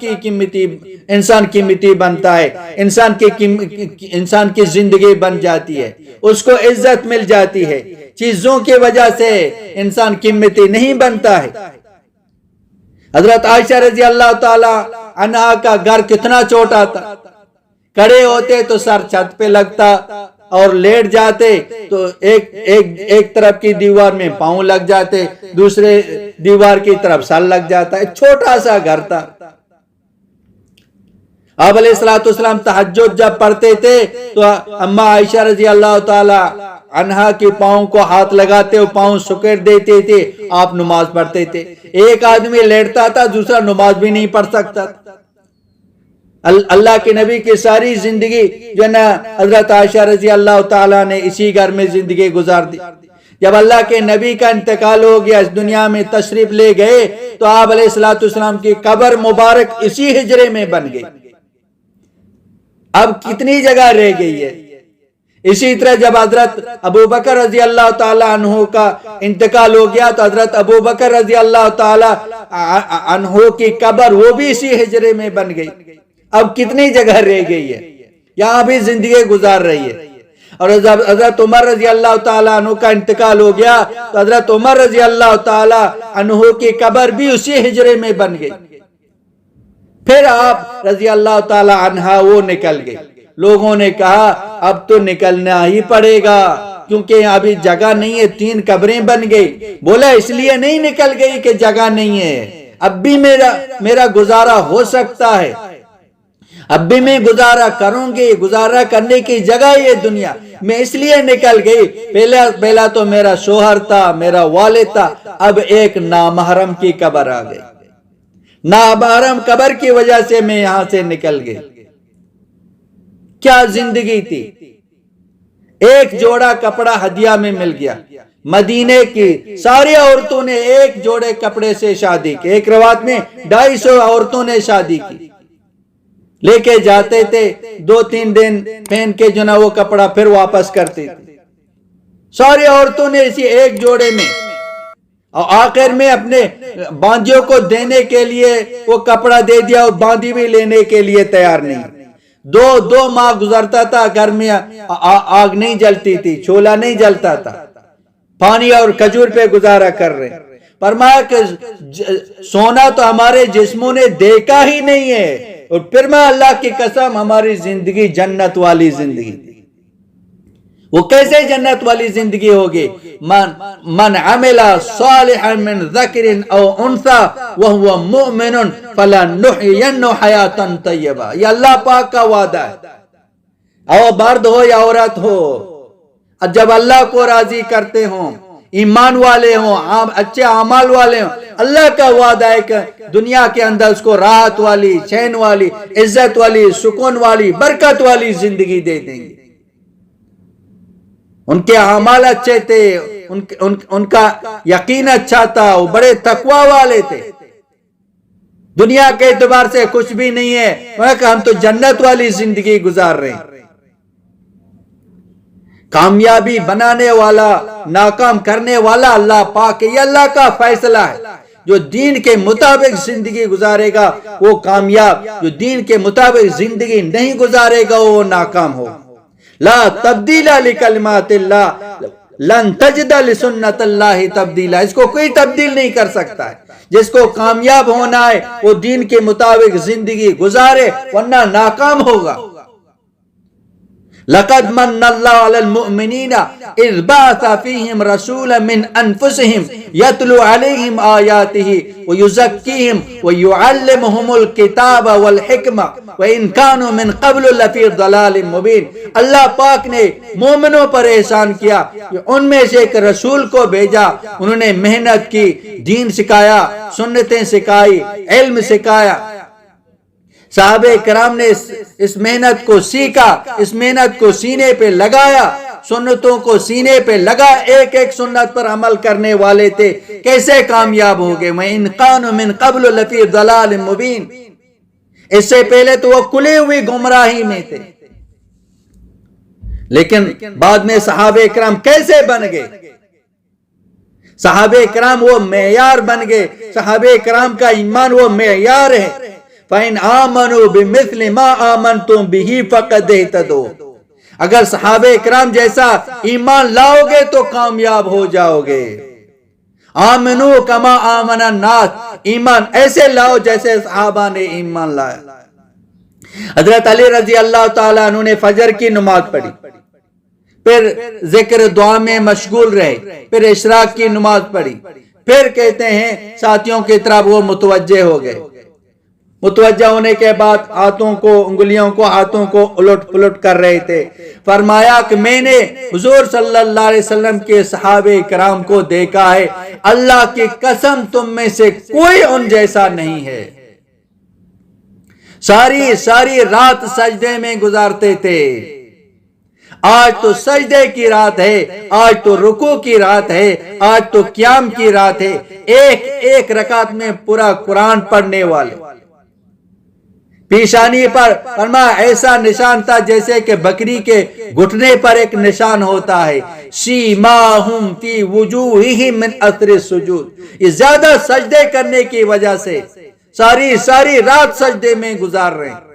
قیمتی بنتا ہے، انسان کی زندگی بن جاتی ہے، اس کو عزت مل جاتی ہے۔ چیزوں کی وجہ سے انسان قیمتی نہیں بنتا ہے۔ حضرت عائشہ رضی اللہ تعالی عنہا کا گھر کتنا چھوٹا تھا، کھڑے ہوتے تو سر چھت پہ لگتا اور لیٹ جاتے تو ایک طرف کی دیوار میں پاؤں لگ جاتے، دوسرے دیوار کی طرف سر لگ جاتا، ایک چھوٹا سا گھر تھا۔ آپ علیہ السلام تہجد جب پڑھتے تھے تو اماں عائشہ رضی اللہ تعالی عنہا کی پاؤں کو ہاتھ لگاتے، پاؤں سکڑ دیتے تھے، آپ نماز پڑھتے تھے۔ ایک آدمی لیٹتا تھا، دوسرا نماز بھی نہیں پڑھ سکتا تھا۔ اللہ کے نبی کی ساری زندگی جو نا حضرت عائشہ رضی اللہ تعالیٰ نے اسی گھر میں زندگی گزار دی۔ جب اللہ کے نبی کا انتقال ہو گیا، اس دنیا میں تشریف لے گئے تو آپ علیہ السلام کی قبر مبارک اسی حجرے میں بن گئی۔ اب کتنی جگہ رہ گئی ہے؟ اسی طرح جب حضرت ابو بکر رضی اللہ تعالیٰ عنہ کا انتقال ہو گیا تو حضرت ابو بکر رضی اللہ تعالیٰ عنہ کی قبر وہ بھی اسی حجرے میں بن گئی۔ اب کتنی جگہ رہ گئی ہے؟ یہاں بھی زندگی گزار رہی ہے۔ اور حضرت عمر رضی اللہ تعالیٰ عنہ کا انتقال ہو گیا تو حضرت عمر رضی اللہ تعالیٰ عنہ کی قبر بھی اسی حجرے میں بن گئی۔ پھر آپ رضی اللہ تعالیٰ عنہ وہ نکل گئے۔ لوگوں نے کہا اب تو نکلنا ہی پڑے گا کیونکہ ابھی جگہ نہیں ہے، 3 قبریں بن گئی۔ بولا اس لیے نہیں نکل گئی کہ جگہ نہیں ہے، اب بھی میرا گزارا ہو سکتا ہے، اب بھی میں گزارا کروں گی، گزارا کرنے کی جگہ یہ دنیا، میں اس لیے نکل گئی۔ پہلا تو میرا شوہر تھا، میرا والد تھا، اب ایک نامحرم کی قبر آ گئی۔ نامحرم قبر کی وجہ سے میں یہاں سے نکل گئی۔ کیا زندگی تھی! ایک جوڑا کپڑا ہدیہ میں مل گیا۔ مدینے کی ساری عورتوں نے ایک جوڑے کپڑے سے شادی کی، ایک روایت میں 250 عورتوں نے شادی کی۔ لے کے جاتے تھے، 2-3 دن پہن کے جو نا وہ کپڑا پھر واپس کرتے تھے۔ ساری عورتوں نے اسی ایک جوڑے میں، اور آخر میں اپنے باندیوں کو دینے کے لیے وہ کپڑا دے دیا اور باندی بھی لینے کے لیے تیار نہیں۔ 2 ماہ گزرتا تھا، گھر میں آگ نہیں جلتی تھی، چولہا نہیں جلتا تھا، پانی اور کھجور پہ گزارا کر رہے۔ فرمایا کہ سونا تو ہمارے جسموں نے دیکھا ہی نہیں ہے، اور پھر میں اللہ کی قسم ہماری زندگی جنت والی زندگی، وہ کیسے جنت والی زندگی ہوگی؟ من عمل صالحا من ذکر او انثى وهو مؤمن فلنحيينه حیاتا طیبہ، یہ اللہ پاک کا وعدہ ہے۔ او مرد ہو یا عورت ہو، جب اللہ کو راضی کرتے ہوں، ایمان والے ہوں، اچھے اعمال والے ہوں، اللہ کا وعدہ ہے کہ دنیا کے اندر اس کو راحت والی، چین والی، عزت والی، سکون والی، برکت والی زندگی دے دیں گے۔ ان کے اعمال اچھے تھے، ان کا یقین اچھا تھا، وہ بڑے تقوی والے تھے، دنیا کے اعتبار سے کچھ بھی نہیں ہے، کہ ہم تو جنت والی زندگی گزار رہے ہیں۔ کامیابی بنانے والا، ناکام کرنے والا اللہ پاک ہے، یہ اللہ کا فیصلہ ہے۔ جو دین کے مطابق زندگی گزارے گا وہ کامیاب، جو دین کے مطابق زندگی نہیں گزارے گا وہ ناکام ہو۔ لا تبدیل لکلمات اللہ لن تجد لسنت اللہ تبدیلا، اس کو کوئی تبدیل نہیں کر سکتا ہے۔ جس کو کامیاب ہونا ہے وہ دین کے مطابق زندگی گزارے، ورنہ ناکام ہوگا۔ لقد من اللہ علی المؤمنین اذ بعث فیہم رسولا من انفسہم یتلو علیہم آیاتہ ویزکیہم ویعلمہم الکتاب والحکمہ وَإِن كَانُوا مِن قَبْلُ لَفِي ضَلَالٍ مُبِينٍ۔ اللہ پاک نے مومنوں پر احسان کیا کہ ان میں سے ایک رسول کو بھیجا، انہوں نے محنت کی، دین سکھایا، سنتیں سکھائی، علم سکھایا۔ صحابہ کرام نے اس محنت کو سیکھا، اس محنت کو سینے پہ لگایا، سنتوں کو سینے پہ لگا، ایک ایک سنت پر عمل کرنے والے تھے، کیسے کامیاب ہو گئے؟ وَإِن كَانُوا مِن قَبْلُ لَفِي ضَلَالٍ مُبِينٍ، اس سے پہلے تو وہ کھلی ہوئی گمراہی میں تھے، لیکن بعد میں صحابہ کرام کیسے بن گئے؟ صحابہ کرام وہ معیار بن گئے، صحابہ کرام کا ایمان وہ معیار ہے۔ فَإِنْ آمَنُوا بِمِثْلِ مَا آمَنْتُمْ بِهِ فَقَدْ اهْتَدُوا، اگر صحابہ کرام جیسا ایمان لاؤ گے تو کامیاب ہو جاؤ گے، آمنو کما آمن الناس، ایمان ایسے لاؤ جیسے صحابہ نے ایمان لایا۔ حضرت علی رضی اللہ تعالیٰ عنہ نے فجر کی نماز پڑھی، پھر ذکر دعا میں مشغول رہے، پھر اشراق کی نماز پڑھی، پھر کہتے ہیں ساتھیوں کی طرف وہ متوجہ ہو گئے۔ متوجہ ہونے کے بعد ہاتھوں کو، انگلیوں کو، ہاتھوں کو الٹ پلٹ کر رہے تھے۔ فرمایا کہ میں نے حضور صلی اللہ علیہ وسلم کے صحابہ کرام کو دیکھا ہے، اللہ کی قسم تم میں سے کوئی ان جیسا نہیں ہے۔ ساری رات سجدے میں گزارتے تھے۔ آج تو سجدے کی رات ہے، آج تو رکوع کی رات ہے، آج تو قیام کی رات ہے، ایک رکعت میں پورا قرآن پڑھنے والے۔ پیشانی پر فرمایا ایسا نشان تھا جیسے کہ بکری کے گھٹنے پر ایک نشان ہوتا ہے، سیماہم فی وجوہہم من اثر السجود۔ یہ زیادہ سجدے کرنے کی وجہ سے ساری رات سجدے میں گزار رہے ہیں۔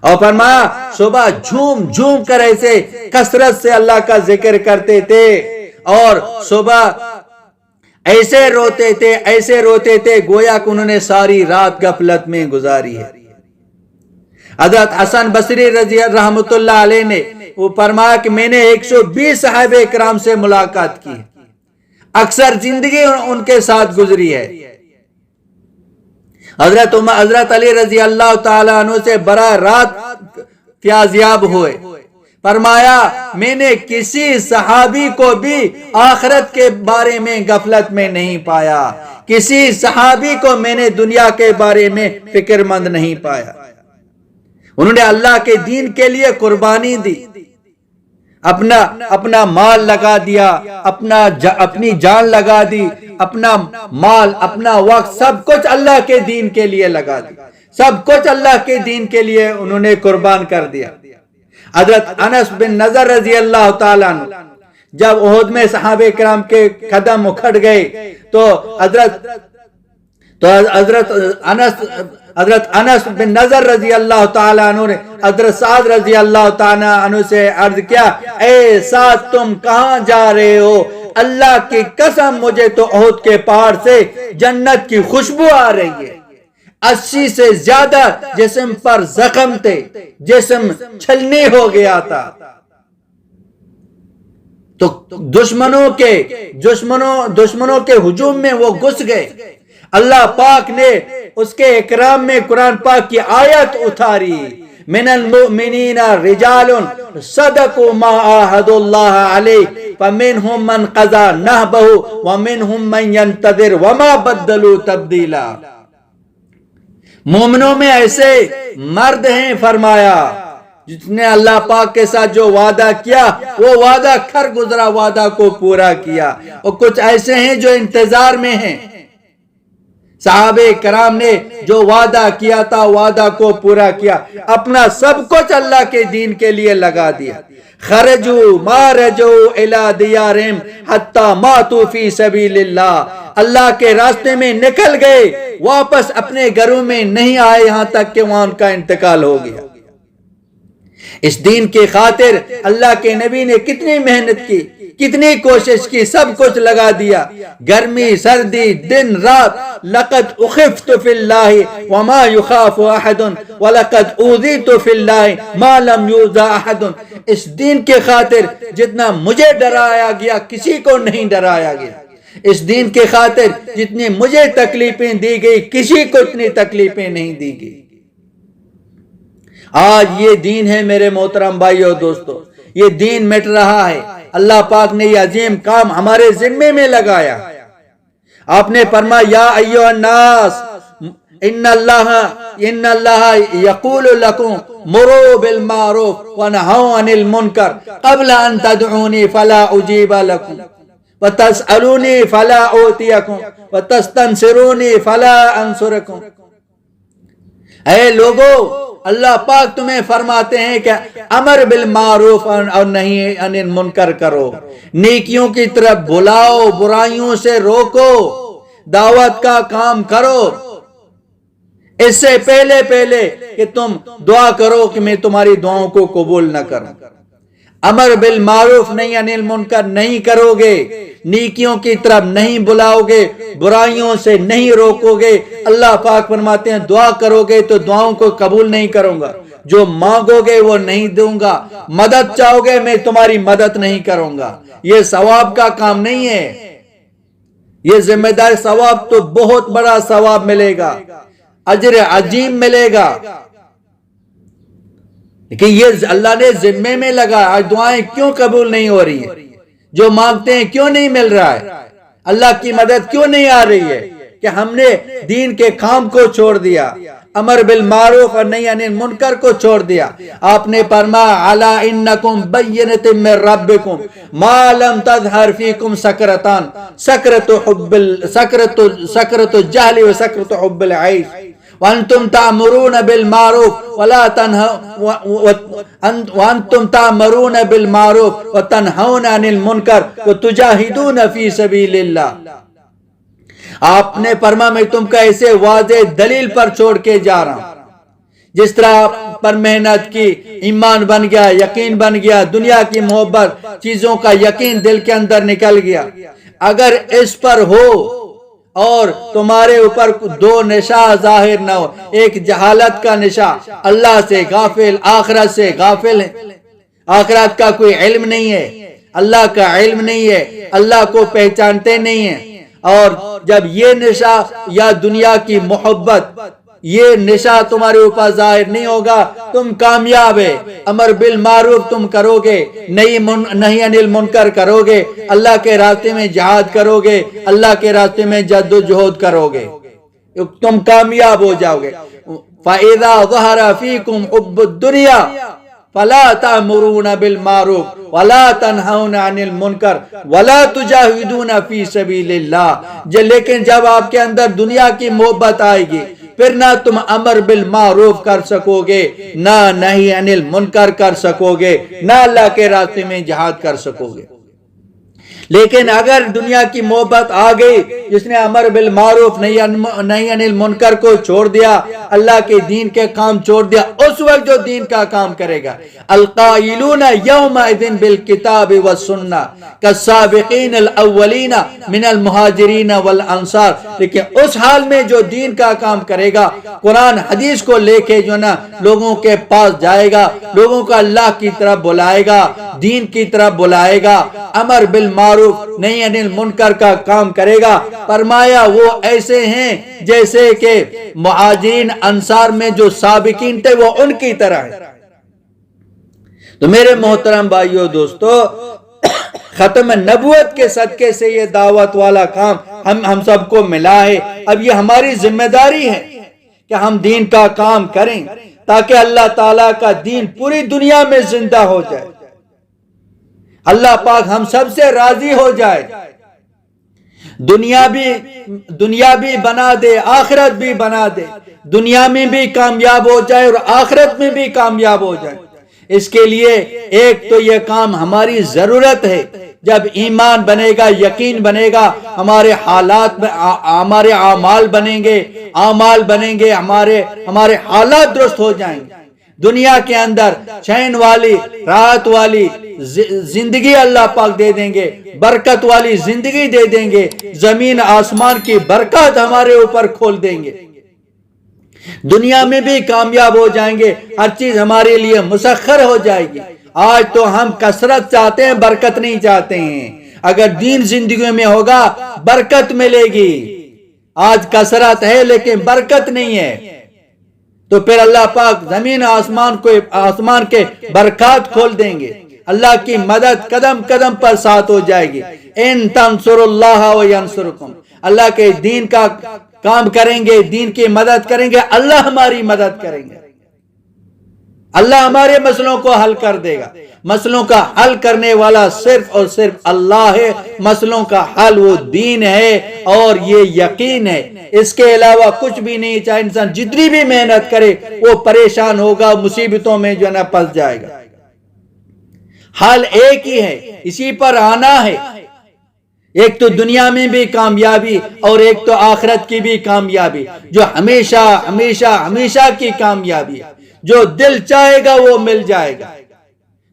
اور فرمایا صبح جھوم کر ایسے کثرت سے اللہ کا ذکر کرتے تھے، اور صبح ایسے روتے تھے گویا کہ انہوں نے ساری رات غفلت میں گزاری ہے۔ حضرت حسن بصری رضی رحمت اللہ علیہ نے وہ فرمایا کہ میں نے 120 صحابہ کرام سے ملاقات کی، اکثر زندگی ان کے ساتھ گزری ہے۔ حضرت علی رضی اللہ تعالیٰ عنہ سے براہ راست فیاضیاب ہوئے۔ فرمایا میں نے کسی صحابی کو بھی آخرت کے بارے میں غفلت میں نہیں پایا، کسی صحابی کو میں نے دنیا کے بارے میں فکر مند نہیں پایا۔ انہوں نے اللہ کے دین کے لیے قربانی دی، اپنا مال لگا دیا، اپنی جان لگا دی، اپنا مال، اپنا وقت، سب کچھ اللہ کے دین کے لیے لگا دیا، سب کچھ اللہ کے دین کے لیے انہوں نے قربان کر دیا۔ حضرت انس بن نضر رضی اللہ تعالیٰ عنہ جب احد میں صحابہ کرام کے قدم اکھڑ گئے تو حضرت انس بن نضر رضی اللہ تعالیٰ عنہ نے حضرت سعد رضی اللہ تعالیٰ عنہ سے عرض کیا، اے سعد تم کہاں جا رہے ہو؟ اللہ کی قسم مجھے تو احد کے پہاڑ سے جنت کی خوشبو آ رہی ہے۔ 80 سے زیادہ جسم پر زخم تھے، جسم چھلنی ہو گیا تھا۔ تو دشمنوں کے ہجوم میں وہ گھس گئے۔ اللہ پاک نے اس کے اکرام میں قرآن پاک کی آیت اتاری، من المؤمنین رجال صدقوا ما عاہدوا اللہ علیہ فمنہم من قضى نہبہ ومنہم من ينتظر وما بدلوا تبدیلا۔ مومنوں میں ایسے مرد ہیں فرمایا جس نے اللہ پاک کے ساتھ جو وعدہ کیا وہ وعدہ کر گزرا وعدہ کو پورا کیا، اور کچھ ایسے ہیں جو انتظار میں ہیں۔ صحابہ کرام نے جو وعدہ کیا تھا وعدہ کو پورا کیا، اپنا سب کچھ اللہ کے دین کے لیے لگا دیا۔ خرجوا ما رجوا الی دیارہم حتی ماتوا فی سبیل اللہ، اللہ کے راستے میں نکل گئے، واپس اپنے گھروں میں نہیں آئے یہاں تک کہ وہاں ان کا انتقال ہو گیا۔ اس دین کی خاطر اللہ کے نبی نے کتنی محنت کی، کتنی کوشش کی، سب کچھ لگا دیا، گرمی سردی دن رات۔ لقد اخفت فی اللہ وما یخاف احد ولقد اوذیت فی اللہ ما لم یوذ احد۔ اس دین کی خاطر جتنا مجھے ڈرایا گیا کسی کو نہیں ڈرایا گیا، اس دین کی خاطر جتنی مجھے تکلیفیں دی گئی کسی کو اتنی تکلیفیں نہیں دی گئی۔ آج یہ دین ہے میرے محترم بھائیو دوستو، یہ دین مٹ رہا ہے۔ اللہ پاک نے یہ عظیم کام ہمارے ذمے میں لگایا۔ آپ نے فرمایا یا ایھا الناس ان اللہ یقول لکم مروا بالمعروف ونہوا عن المنکر قبل ان تدعونی فلا اجیب لکم وتسألونی فلا اعطیکم وتستنصرونی فلا انصرکم۔ اے لوگو، اللہ پاک تمہیں فرماتے ہیں کہ امر بالمعروف اور نہی عن المنکر کرو، نیکیوں کی طرف بلاؤ، برائیوں سے روکو، دعوت کا کام کرو، اس سے پہلے کہ تم دعا کرو کہ میں تمہاری دعاؤں کو قبول نہ کروں۔ امر بالمعروف نہی عن المنکر نہیں کرو گے، نیکیوں کی طرف نہیں بلاؤ گے، برائیوں سے نہیں روکو گے، اللہ پاک فرماتے ہیں دعا کرو گے تو دعاؤں کو قبول نہیں کروں گا، جو مانگو گے وہ نہیں دوں گا، مدد چاہو گے میں تمہاری مدد نہیں کروں گا۔ یہ ثواب کا کام نہیں ہے، یہ ذمہ دار ثواب تو بہت بڑا ثواب ملے گا، اجر عظیم ملے گا، لیکن یہ اللہ نے ذمے میں لگا۔ آج دعائیں کیوں قبول نہیں ہو رہی ہیں؟ جو مانگتے ہیں کیوں نہیں مل رہا ہے؟ اللہ کی مدد کیوں نہیں آ رہی ہے؟ کہ ہم نے دین کے کام کو چھوڑ دیا، امر بالمعروف اور نہی عن المنکر کو چھوڑ دیا۔ آپ نے فرمایا الا انکم بینۃ من ربکم ما لم تظہر فیکم سکرتان، سکرۃ الجہل و سکرۃ حب العیش وانتم تأمرون بالمعروف وتنہون عن المنکر وتجاہدون فی سبیل اللہ۔ آپ نے فرمایا میں تم کو ایسے واضح دلیل پر چھوڑ کے جا رہا ہوں، جس طرح پر محنت کی، ایمان بن گیا، یقین بن گیا، دنیا کی محبت، چیزوں کا یقین دل کے اندر نکل گیا۔ اگر اس پر ہو اور تمہارے اوپر دو نشہ ظاہر نہ ہو، ایک جہالت کا نشہ، اللہ سے غافل، آخرت سے غافل ہے، آخرت کا کوئی علم نہیں ہے، اللہ کا علم نہیں ہے، اللہ کو پہچانتے نہیں ہیں، اور جب یہ نشہ یا دنیا کی محبت، یہ نشہ تمہارے اوپر ظاہر نہیں ہوگا، تم کامیاب ہے۔ امر بالمعروف تم کرو گے، نہی عن المنکر کرو گے، اللہ کے راستے میں جہاد کرو گے، اللہ کے راستے میں جد و جہد کرو گے، تم کامیاب ہو جاؤ گے۔ فَإِذَا ظَهَرَ فِيكُمْ حُبُّ الدُّنْيَا فَلَا تَأْمُرُونَ بِالْمَعْرُوفِ وَلَا تَنْهَوْنَ عَنِ الْمُنْكَرِ وَلَا تُجَاهِدُونَ فِي سَبِيلِ اللَّهِ۔ لیکن جب آپ کے اندر دنیا کی محبت آئے گی، پھر نہ تم امر بالمعروف کر سکو گے، نہ نہی عن المنکر کر سکو گے، نہ اللہ کے راستے میں جہاد کر سکو گے۔ لیکن اگر دنیا کی محبت آ گئی، جس نے امر بالمعروف نہی عن المنکر کو چھوڑ دیا، اللہ کے دین کے کام چھوڑ دیا، اس وقت جو دین کا کام کرے گا، القائلون یومئذ بالکتاب والسنہ کالسابقین الاولین من المہاجرین والانصار۔ لیکن اس حال میں جو دین کا کام کرے گا، قرآن حدیث کو لے کے جو نا لوگوں کے پاس جائے گا، لوگوں کو اللہ کی طرف بلائے گا، دین کی طرف بلائے گا، امر بالمعروف نہیں عن المنکر کا کام کرے گا، فرمایا وہ ایسے ہیں جیسے کہ مہاجرین انصار میں جو سابقین تھے وہ ان کی طرح ہیں۔ تو میرے محترم بھائیو دوستو، ختم نبوت کے صدقے سے یہ دعوت والا کام ہم سب کو ملا ہے۔ اب یہ ہماری ذمہ داری ہے کہ ہم دین کا کام کریں، تاکہ اللہ تعالیٰ کا دین پوری دنیا میں زندہ ہو جائے، اللہ پاک ہم سب سے راضی ہو جائے، دنیا بھی بنا دے، آخرت بھی بنا دے، دنیا میں بھی کامیاب ہو جائے اور آخرت میں بھی کامیاب ہو جائے۔ اس کے لیے ایک تو یہ کام ہماری ضرورت ہے، جب ایمان بنے گا، یقین بنے گا، ہمارے حالات میں ہمارے اعمال بنیں گے، ہمارے حالات درست ہو جائیں گے، دنیا کے اندر چین والی، راحت والی زندگی اللہ پاک دے دیں گے، برکت والی زندگی دے دیں گے، زمین آسمان کی برکت ہمارے اوپر کھول دیں گے، دنیا میں بھی کامیاب ہو جائیں گے، ہر چیز ہمارے لیے مسخر ہو جائے گی۔ آج تو ہم کثرت چاہتے ہیں، برکت نہیں چاہتے ہیں۔ اگر دین زندگی میں ہوگا برکت ملے گی، آج کثرت ہے لیکن برکت نہیں ہے، تو پھر اللہ پاک زمین آسمان کے برکات کھول دیں گے، اللہ کی مدد قدم قدم پر ساتھ ہو جائے گی۔ ان تنصر اللہ وینصرکم، اللہ کے دین کا کام کریں گے، دین کی مدد کریں گے، اللہ ہماری مدد کریں گے، اللہ ہمارے مسئلوں کو حل کر دے گا۔ مسئلوں کا حل کرنے والا صرف اور صرف اللہ ہے، مسئلوں کا حل وہ دین ہے اور یہ یقین ہے، اس کے علاوہ کچھ بھی نہیں۔ چاہے انسان جتنی بھی محنت کرے وہ پریشان ہوگا، مصیبتوں میں جو ہے نا پھنس جائے گا۔ حل ایک ہی ہے، اسی پر آنا ہے، ایک تو دنیا میں بھی کامیابی اور ایک تو آخرت کی بھی کامیابی، جو ہمیشہ ہمیشہ ہمیشہ کی کامیابی ہے، جو دل چاہے گا وہ مل جائے گا۔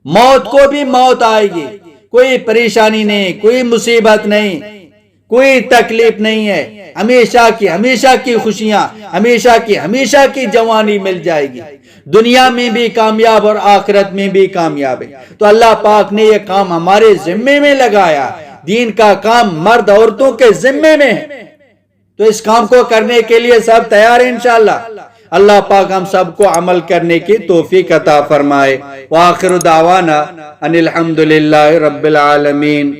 موت کو بھی موت آئے گی، کوئی پریشانی نہیں، کوئی مصیبت نہیں، کوئی تکلیف نہیں ہے، ہمیشہ کی خوشیاں، ہمیشہ کی جوانی مل جائے گی، دنیا میں بھی کامیاب اور آخرت میں بھی کامیاب ہے۔ تو اللہ پاک نے یہ کام ہمارے ذمے میں لگایا، دین کا کام مرد عورتوں کے ذمے میں ہے، تو اس کام کو کرنے کے لیے سب تیار ہیں انشاءاللہ۔ اللہ پاک ہم سب کو عمل کرنے کی توفیق عطا فرمائے۔ وآخر دعوانا ان الحمدللہ رب العالمین۔